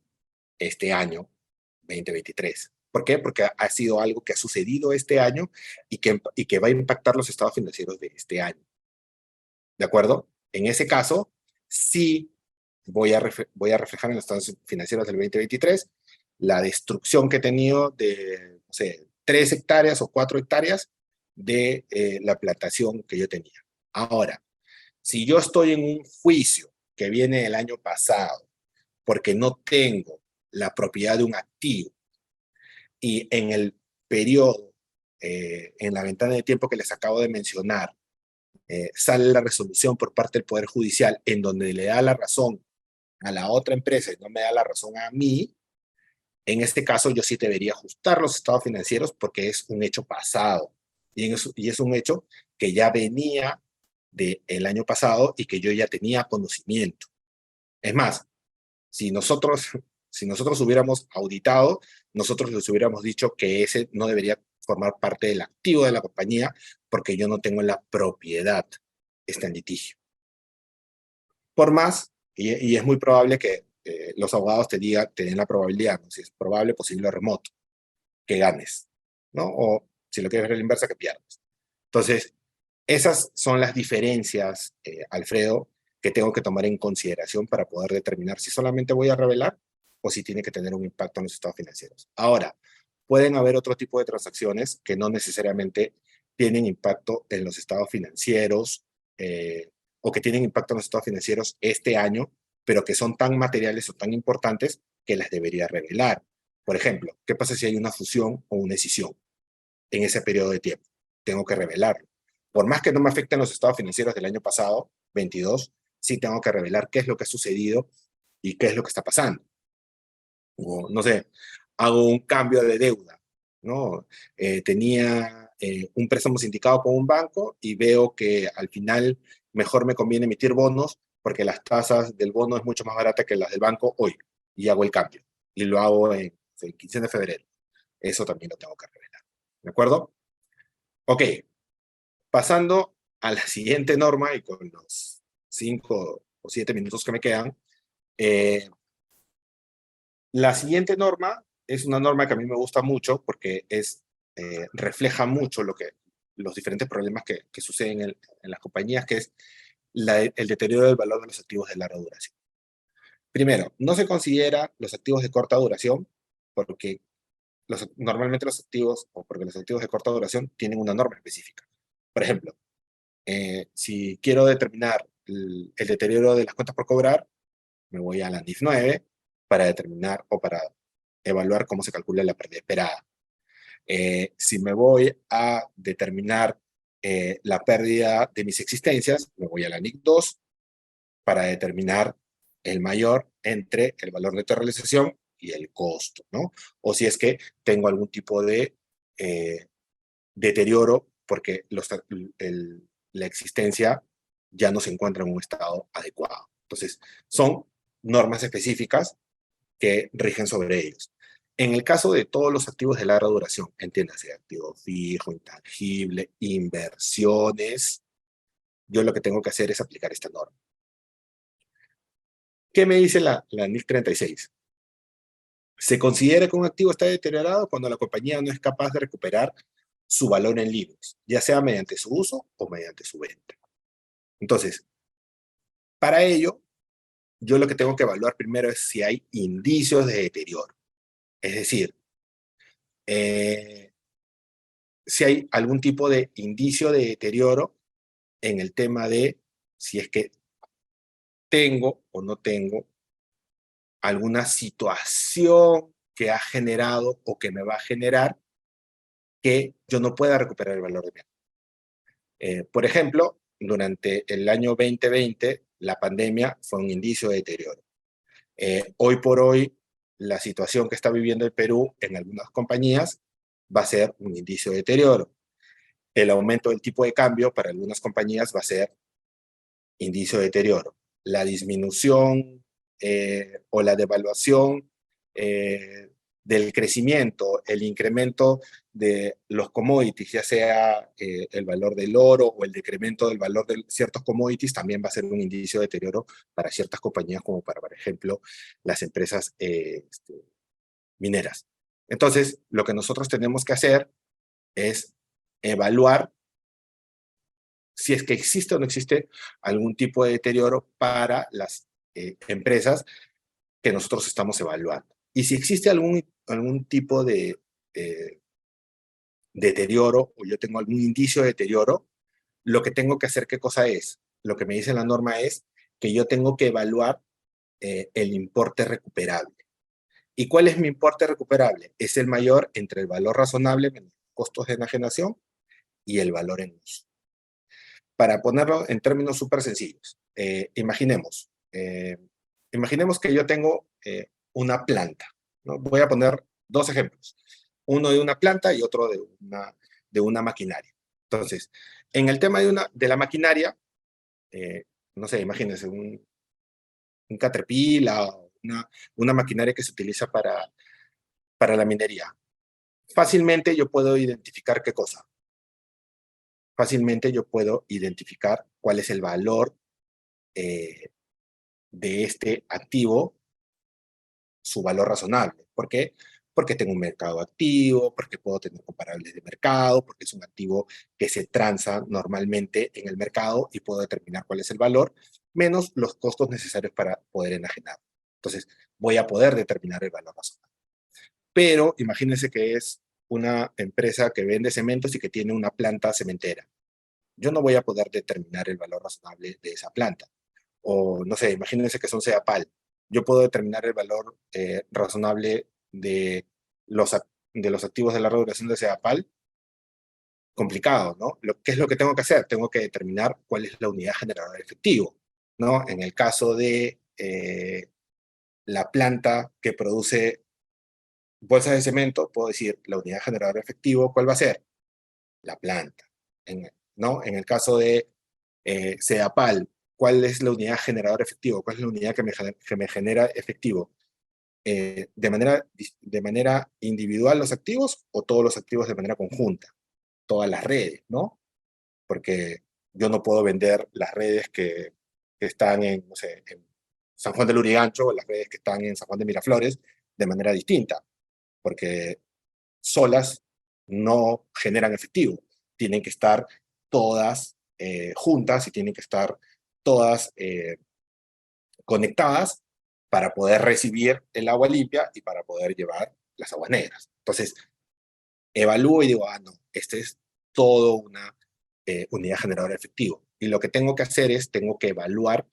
este año 2023. ¿Por qué? Porque ha sido algo que ha sucedido este año y que va a impactar los estados financieros de este año. ¿De acuerdo? En ese caso, sí voy a reflejar en los estados financieros del 2023 la destrucción que he tenido de, no sé, 3 hectáreas o 4 hectáreas de la plantación que yo tenía. Ahora, si yo estoy en un juicio que viene del año pasado porque no tengo la propiedad de un activo y en el periodo, en la ventana de tiempo que les acabo de mencionar, sale la resolución por parte del Poder Judicial en donde le da la razón a la otra empresa y no me da la razón a mí, en este caso yo sí debería ajustar los estados financieros porque es un hecho pasado y es un hecho que ya venía del año pasado y que yo ya tenía conocimiento. Es más, si nosotros, si nosotros hubiéramos auditado, nosotros les hubiéramos dicho que ese no debería formar parte del activo de la compañía porque yo no tengo la propiedad, está en litigio. Por más Y es muy probable que los abogados te den la probabilidad, ¿no? Si es probable, posible o remoto, que ganes, ¿no? O si lo quieres ver a la inversa, que pierdas. Entonces, esas son las diferencias, Alfredo, que tengo que tomar en consideración para poder determinar si solamente voy a revelar o si tiene que tener un impacto en los estados financieros. Ahora, pueden haber otro tipo de transacciones que no necesariamente tienen impacto en los estados financieros o que tienen impacto en los estados financieros este año, pero que son tan materiales o tan importantes que las debería revelar. Por ejemplo, ¿qué pasa si hay una fusión o una escisión en ese periodo de tiempo? Tengo que revelarlo. Por más que no me afecten los estados financieros del año pasado, 22, sí tengo que revelar qué es lo que ha sucedido y qué es lo que está pasando. O, no sé, hago un cambio de deuda, ¿no? Tenía un préstamo sindicado con un banco y veo que al final mejor me conviene emitir bonos porque las tasas del bono es mucho más barata que las del banco hoy. Y hago el cambio. Y lo hago en el 15 de febrero. Eso también lo tengo que revelar. ¿De acuerdo? Ok, pasando a la siguiente norma y con los 5 o 7 minutos que me quedan, eh, la siguiente norma es una norma que a mí me gusta mucho porque refleja mucho los diferentes problemas que suceden en las compañías, que es el deterioro del valor de los activos de larga duración. Primero, no se considera los activos de corta duración porque normalmente los activos, o porque los activos de corta duración tienen una norma específica. Por ejemplo, si quiero determinar el deterioro de las cuentas por cobrar, me voy a la NIF 9 para determinar o para evaluar cómo se calcula la pérdida esperada. Si me voy a determinar la pérdida de mis existencias, me voy a la NIC 2 para determinar el mayor entre el valor de tu realización y el costo, ¿no? O si es que tengo algún tipo de deterioro porque la existencia ya no se encuentra en un estado adecuado. Entonces, son normas específicas que rigen sobre ellos. En el caso de todos los activos de larga duración, entiéndase, activo fijo, intangible, inversiones, yo lo que tengo que hacer es aplicar esta norma. ¿Qué me dice la NIC 36? Se considera que un activo está deteriorado cuando la compañía no es capaz de recuperar su valor en libros, ya sea mediante su uso o mediante su venta. Entonces, para ello, yo lo que tengo que evaluar primero es si hay indicios de deterioro. Es decir, si hay algún tipo de indicio de deterioro en el tema de si es que tengo o no tengo alguna situación que ha generado o que me va a generar que yo no pueda recuperar el valor de mi activo. Por ejemplo, durante el año 2020, la pandemia fue un indicio de deterioro. Hoy por hoy, la situación que está viviendo el Perú en algunas compañías va a ser un indicio de deterioro. El aumento del tipo de cambio para algunas compañías va a ser indicio de deterioro. La disminución o la devaluación del crecimiento, el incremento de los commodities, ya sea el valor del oro o el decremento del valor de ciertos commodities, también va a ser un indicio de deterioro para ciertas compañías, como para, por ejemplo, las empresas mineras. Entonces, lo que nosotros tenemos que hacer es evaluar si es que existe o no existe algún tipo de deterioro para las empresas que nosotros estamos evaluando. Y si existe algún tipo de deterioro o yo tengo algún indicio de deterioro, lo que tengo que hacer, ¿qué cosa es? Lo que me dice la norma es que yo tengo que evaluar el importe recuperable. ¿Y cuál es mi importe recuperable? Es el mayor entre el valor razonable menos costos de enajenación y el valor en uso. Para ponerlo en términos súper sencillos, imaginemos que yo tengo una planta, ¿no? Voy a poner dos ejemplos, uno de una planta y otro de una maquinaria. Entonces, en el tema de la maquinaria, no sé, imagínense un Caterpillar, una maquinaria que se utiliza para la minería. Fácilmente yo puedo identificar qué cosa. Fácilmente yo puedo identificar cuál es el valor de este activo su valor razonable. ¿Por qué? Porque tengo un mercado activo, porque puedo tener comparables de mercado, porque es un activo que se transa normalmente en el mercado y puedo determinar cuál es el valor, menos los costos necesarios para poder enajenar. Entonces, voy a poder determinar el valor razonable. Pero imagínense que es una empresa que vende cementos y que tiene una planta cementera. Yo no voy a poder determinar el valor razonable de esa planta. O no sé, imagínense que son CEAPAL. Yo puedo determinar el valor razonable los, de los activos de larga duración de CEAPAL. Complicado, ¿no? ¿Qué es lo que tengo que hacer? Tengo que determinar cuál es la unidad generadora de efectivo, ¿no? En el caso de la planta que produce bolsas de cemento, puedo decir la unidad generadora de efectivo, ¿cuál va a ser? La planta, ¿no? En el caso de CEAPAL, ¿cuál es la unidad generadora de efectivo? ¿Cuál es la unidad que me genera efectivo? De manera individual los activos o todos los activos de manera conjunta, todas las redes, ¿no? Porque yo no puedo vender las redes que están en, no sé, en San Juan de Lurigancho o las redes que están en San Juan de Miraflores de manera distinta, porque solas no generan efectivo. Tienen que estar todas juntas y tienen que estar todas conectadas para poder recibir el agua limpia y para poder llevar las aguas negras. Entonces, evalúo y digo, ah, no, este es todo una unidad generadora de efectivo. Y lo que tengo que hacer es, tengo que evaluar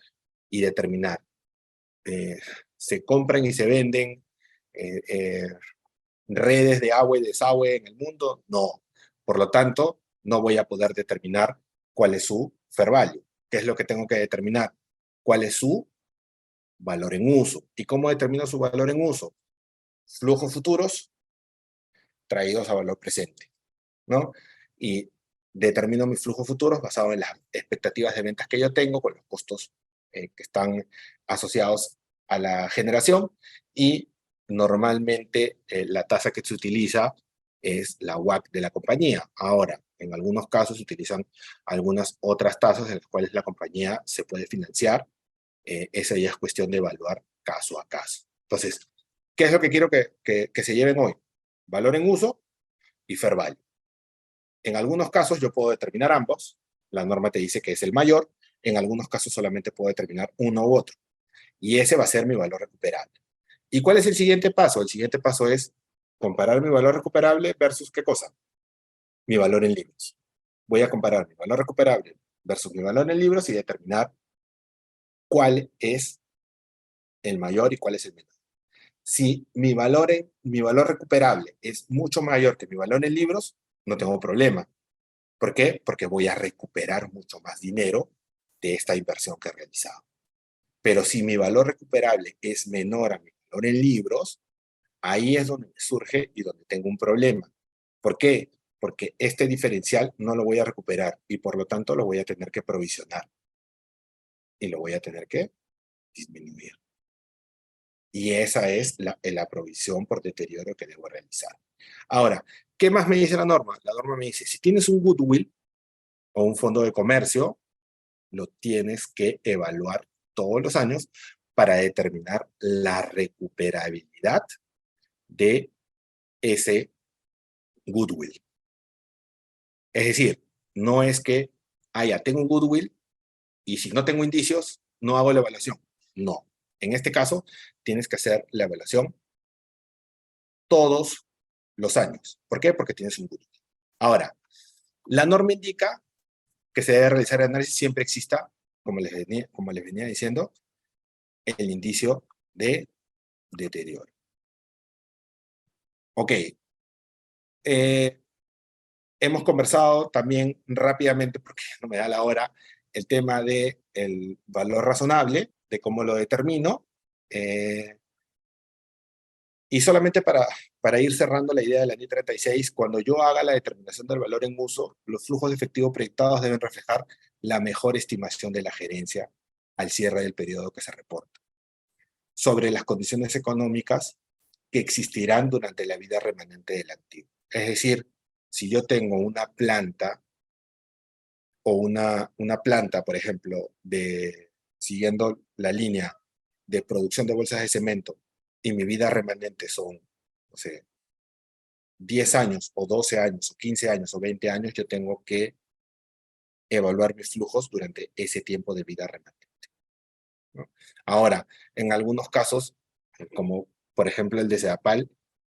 y determinar. Eh, ¿Se compran y se venden eh, eh, redes de agua y desagüe en el mundo? No. Por lo tanto, no voy a poder determinar cuál es su fair value. ¿Qué es lo que tengo que determinar? ¿Cuál es su valor en uso? ¿Y cómo determino su valor en uso? Flujos futuros traídos a valor presente, ¿no? Y determino mis flujos futuros basados en las expectativas de ventas que yo tengo, con los costos que están asociados a la generación, y normalmente la tasa que se utiliza es la WACC de la compañía. Ahora, en algunos casos se utilizan algunas otras tasas en las cuales la compañía se puede financiar. Esa ya es cuestión de evaluar caso a caso. Entonces, ¿qué es lo que quiero que se lleven hoy? Valor en uso y fair value. En algunos casos yo puedo determinar ambos, la norma te dice que es el mayor, en algunos casos solamente puedo determinar uno u otro, y ese va a ser mi valor recuperable. ¿Y cuál es el siguiente paso? El siguiente paso es comparar mi valor recuperable versus ¿qué cosa? Mi valor en libros. Voy a comparar mi valor recuperable versus mi valor en libros y determinar cuál es el mayor y cuál es el menor. Si mi valor recuperable es mucho mayor que mi valor en libros, no tengo problema. ¿Por qué? Porque voy a recuperar mucho más dinero de esta inversión que he realizado. Pero si mi valor recuperable es menor a mi valor en libros, ahí es donde me surge y donde tengo un problema. ¿Por qué? Porque este diferencial no lo voy a recuperar y por lo tanto lo voy a tener que provisionar y lo voy a tener que disminuir. Y esa es la provisión por deterioro que debo realizar. Ahora, ¿qué más me dice la norma? La norma me dice, si tienes un goodwill o un fondo de comercio, lo tienes que evaluar todos los años para determinar la recuperabilidad de ese goodwill. Es decir, no es que, ya tengo un goodwill y si no tengo indicios, no hago la evaluación. No. En este caso, tienes que hacer la evaluación todos los años. ¿Por qué? Porque tienes un goodwill. Ahora, la norma indica que se debe realizar el análisis siempre exista, como les venía diciendo, el indicio de deterioro. Ok. Hemos conversado también rápidamente, porque no me da la hora, el tema del valor razonable, de cómo lo determino. Eh, y solamente para ir cerrando la idea de la NI 36, cuando yo haga la determinación del valor en uso, los flujos de efectivo proyectados deben reflejar la mejor estimación de la gerencia al cierre del periodo que se reporta, sobre las condiciones económicas que existirán durante la vida remanente del activo. Es decir, si yo tengo una planta o una planta, por ejemplo, siguiendo la línea de producción de bolsas de cemento y mi vida remanente son, no sé, 10 años o 12 años o 15 años o 20 años, yo tengo que evaluar mis flujos durante ese tiempo de vida remanente, ¿no? Ahora, en algunos casos, como por ejemplo el de Sedapal,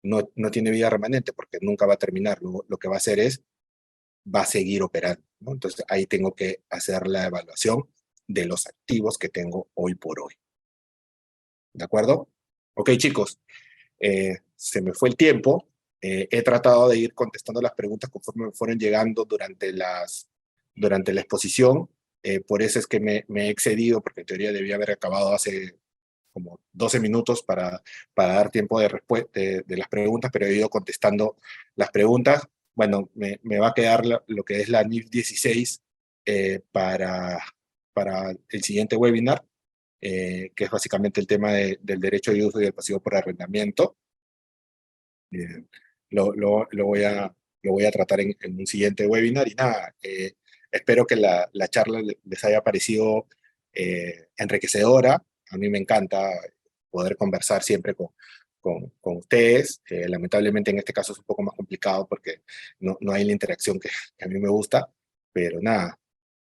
no tiene vida remanente porque nunca va a terminar. Lo que va a hacer es, va a seguir operando, ¿no? Entonces ahí tengo que hacer la evaluación de los activos que tengo hoy por hoy. ¿De acuerdo? Ok, chicos, se me fue el tiempo. He tratado de ir contestando las preguntas conforme me fueron llegando durante la exposición. Por eso es que me he excedido, porque en teoría debía haber acabado hace como 12 minutos para dar tiempo de las preguntas, pero he ido contestando las preguntas. Bueno, me va a quedar lo que es la NIF 16 para el siguiente webinar, que es básicamente el tema del derecho de uso y del pasivo por arrendamiento. Eh, lo voy a tratar en un siguiente webinar y nada, espero que la charla les haya parecido enriquecedora. A mí me encanta poder conversar siempre con ustedes. Lamentablemente en este caso es un poco más complicado porque no hay la interacción que a mí me gusta, pero nada,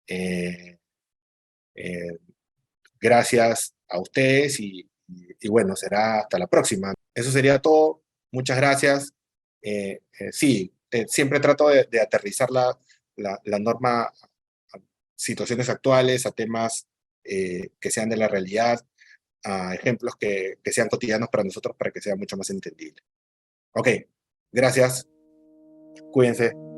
eh, eh, gracias a ustedes y bueno, será hasta la próxima. Eso sería todo. Muchas gracias. Sí, siempre trato de aterrizar la norma a situaciones actuales, a temas que sean de la realidad, a ejemplos que sean cotidianos para nosotros para que sea mucho más entendible. Ok, gracias. Cuídense.